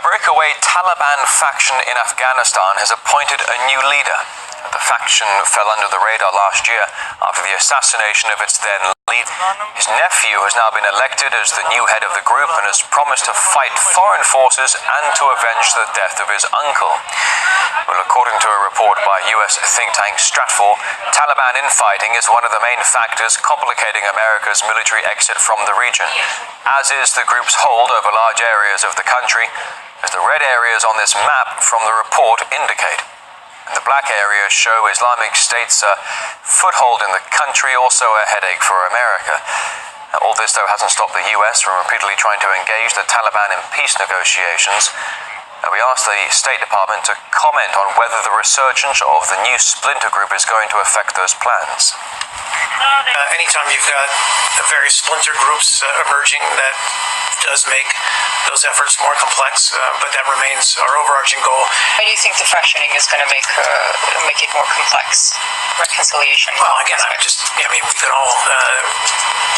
breakaway Taliban faction in Afghanistan has appointed a new leader. The faction fell under the radar last year after the assassination of its then leader. His nephew has now been elected as the new head of the group and has promised to fight foreign forces and to avenge the death of his uncle. Well, according to a report by US think tank Stratfor, Taliban infighting is one of the main factors complicating America's military exit from the region, as is the group's hold over large areas of the country, as the red areas on this map from the report indicate. The black areas show Islamic State's foothold in the country, also a headache for America. All this, though, hasn't stopped the US from repeatedly trying to engage the Taliban in peace negotiations. We asked the State Department to comment on whether the resurgence of the new splinter group is going to affect those plans. Anytime you've got various splinter groups emerging, that does make those efforts more complex, but that remains our overarching goal. Why do you think the fractioning is going to make it more complex? Reconciliation? Well, again, we could all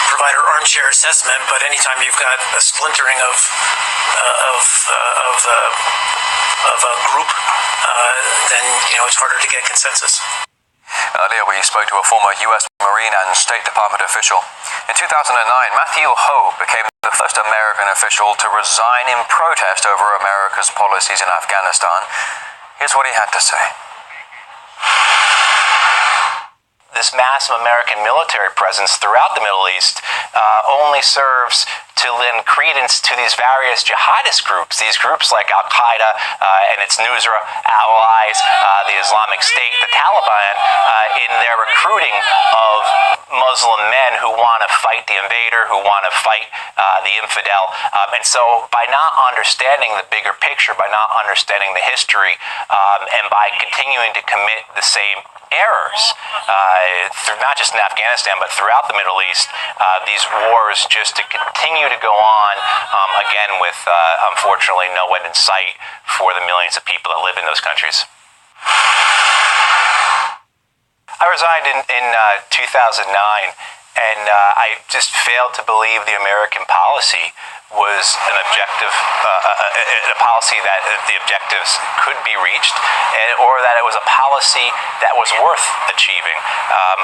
provide our armchair assessment, but anytime you've got a splintering of a group, then it's harder to get consensus. Earlier, we spoke to a former U.S. Marine and State Department official. In 2009, Matthew Ho became the first American official to resign in protest over America's policies in Afghanistan. Here's what he had to say. This massive American military presence throughout the Middle East only serves to lend credence to these various jihadist groups, these groups like Al-Qaeda and its Nusra allies, the Islamic State, the Taliban, in their recruiting of Muslim men who want to fight the invader, who want to fight the infidel. And so by not understanding the bigger picture, by not understanding the history, and by continuing to commit the same errors, through not just in Afghanistan, but throughout the Middle East, these wars just to continue to go on, again with, unfortunately, no end in sight for the millions of people that live in those countries. I resigned in 2009, and I just failed to believe the American policy was an objective, a policy that the objectives could be reached, or that it was a policy that was worth achieving.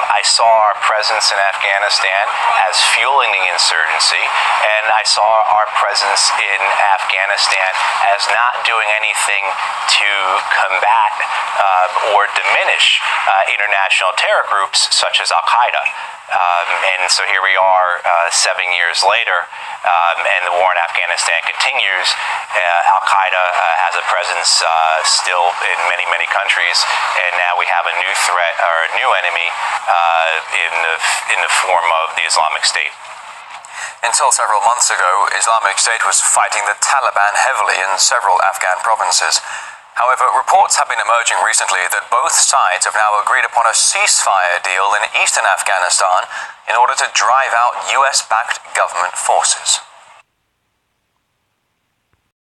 I saw our presence in Afghanistan as fueling the insurgency, and I saw our presence in Afghanistan as not doing anything to combat or diminish international terror groups such as Al-Qaeda. And so here we are 7 years later, and the war in Afghanistan continues. Al-Qaeda has a presence still in many, many countries, and now we have a new threat, or a new enemy, in the form of the Islamic State. Until several months ago, Islamic State was fighting the Taliban heavily in several Afghan provinces. However, reports have been emerging recently that both sides have now agreed upon a ceasefire deal in eastern Afghanistan in order to drive out US-backed government forces.